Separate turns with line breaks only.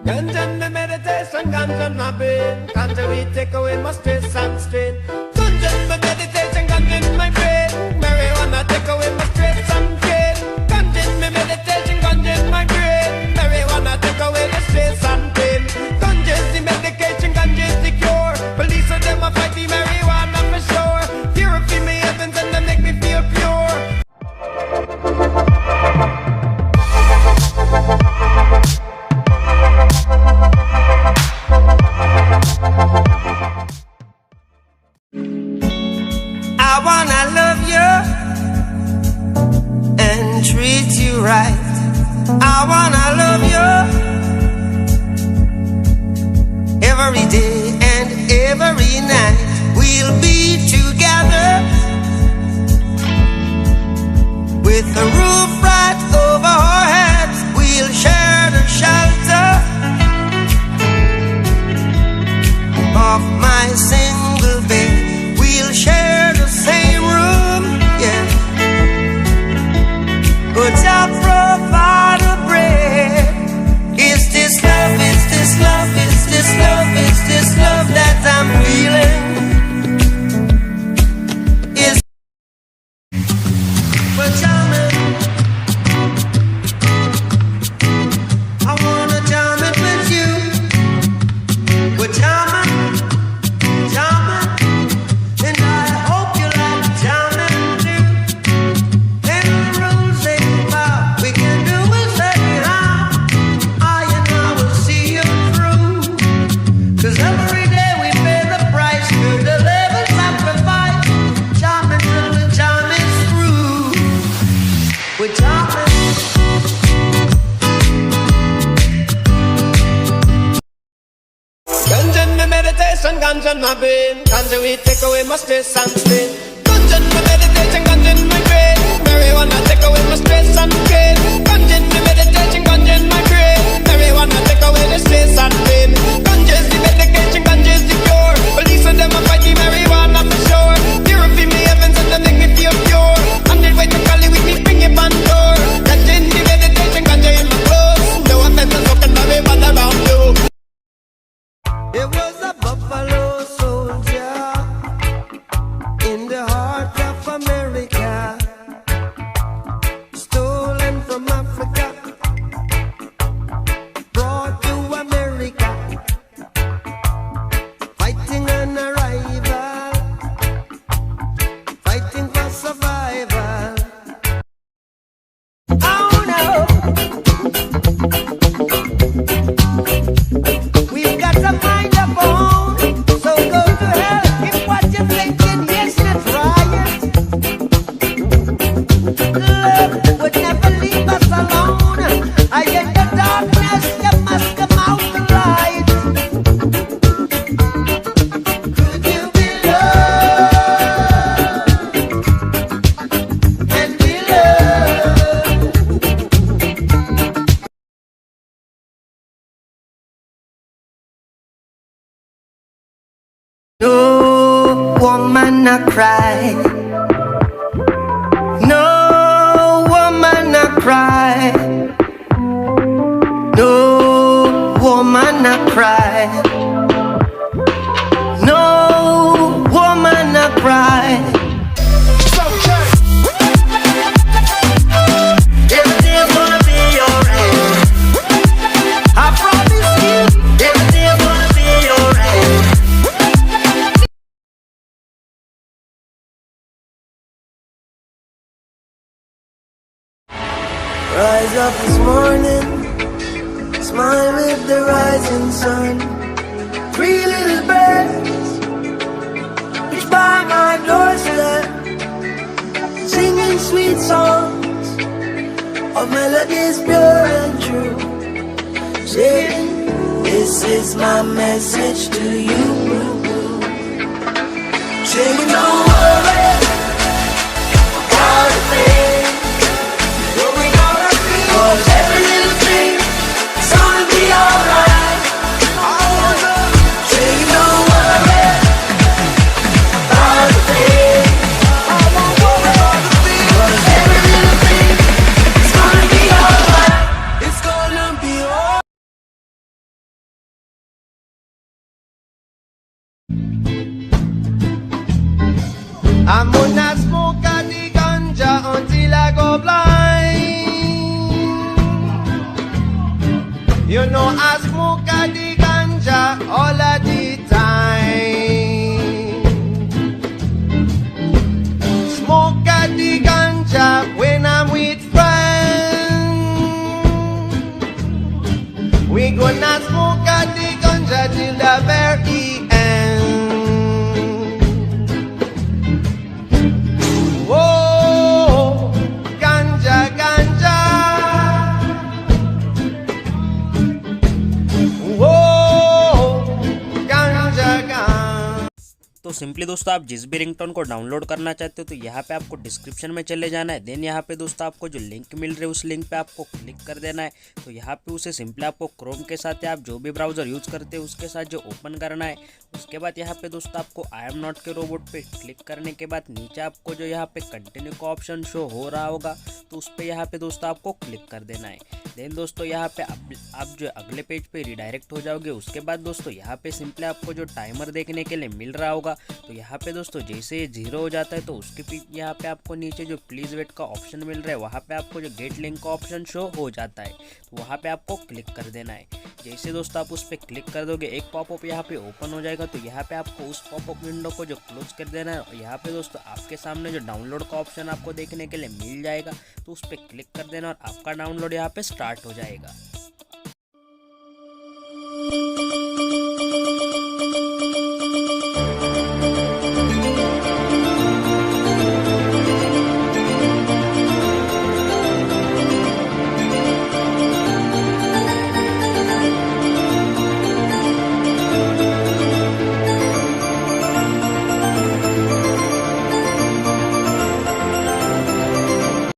Ganja me meditation, ganja my brain. Ganja we take away my stress and strain. Ganja me meditation, ganja in my brain. Marijuana take away my stress and pain. Ganja me meditation, ganja in my brain. Marijuana take away the stress and pain. Ganja is the medication, ganja is the cure. Police of them a fight the marijuana for sure. Purify me heavens and they make me feel pure. I wanna love you and treat you right. I wanna love you every day and every night. We'll be together with the roof right over our heads. We'll share the shelter of my single bed. We'll share the same room, yeah. Good job, provide a bread. Is this love, is this love, is this love, is this love that I'm feeling? Is but jam it. I wanna jam it with you. But jam it. Ganja in my meditation, ganja in my brain. Ganja we take away my stress and strain. Ganja in my meditation, ganja in my brain. Marijuana take away my stress and pain. Ganja in my meditation, ganja in my brain. Marijuana take away the stress and pain. Ganja is the medication, ganja is the cure. Police of them a fight the marijuana for sure. Purify me heavens and they make me feel pure. And they wait to call you with me, bring it on door. Ganja in the meditation, ganja in my clothes. No offense, I'm talking marijuana around you. It was a buffalo soldier in the heart of America, stolen from Africa, brought to America, fighting an arrival, fighting for survival. Oh no! We've got to mind our own, so go to hell if what you're thinking is not right. Love would never leave us alone. I get the darkness, you must come out the light. Could you be loved and be loved? No woman not cry. No woman not cry. No woman not cry. No woman not cry. Rise up this morning, smile with the rising sun. Three little birds, each by my doorstep, singing sweet songs of melodies pure and true, saying, this is my message to you. Singing, don't worry about a thing. Every little thing is gonna be alright. Say you don't worry about a thing. Every little thing is gonna be alright. It's gonna be alright. I'm gonna smoke a the ganja until I go blind. You know I smoke a the ganja all of the time. Smoke a the ganja when I'm with friends. We gonna smoke a the ganja till the very end. Whoa, ganja, ganja. Whoa, ganja, ganja.
तो simply दोस्तों आप जिस भी ringtone को download करना चाहते हो तो यहाँ पे आपको डिस्क्रिप्शन में चले जाना है। देन यहाँ पे दोस्तों आपको जो लिंक मिल रही है उस लिंक पे आपको क्लिक कर देना है। तो यहाँ पे उसे सिंपली आपको क्रोम के साथ या आप जो भी ब्राउज़र यूज़ करते हैं उसके साथ जो ओपन करना है। उसके बाद यहाँ पे दोस्तों आपको आई एम नॉट के रोबोट पे क्लिक करने के बाद नीचे आपको जो यहाँ पे कंटिन्यू का ऑप्शन शो हो रहा होगा तो उस पर यहाँ पे दोस्तों आपको क्लिक कर देना है। देन दोस्तों यहाँ पे आप जो अगले पेज पे रिडायरेक्ट हो जाओगे। उसके बाद दोस्तों यहाँ पे सिंपली आपको जो टाइमर देखने के लिए मिल रहा होगा तो यहाँ पे दोस्तों जैसे ये 0 हो जाता है तो उसके यहाँ पे आपको नीचे जो प्लीज़ वेट का ऑप्शन मिल रहा है वहाँ पे आपको जो गेट लिंक का ऑप्शन शो हो जाता है तो वहाँ पे आपको क्लिक कर देना है। जैसे दोस्तों आप उस पर क्लिक कर दोगे एक पॉपअप यहाँ पे ओपन हो जाएगा। तो यहाँ पे आपको उस पॉपअप विंडो को जो क्लोज कर देना है। यहाँ पे दोस्तों आपके सामने जो डाउनलोड का ऑप्शन आपको देखने के लिए मिल जाएगा तो उस पर क्लिक कर देना और आपका डाउनलोड यहाँ पे स्टार्ट हो जाएगा।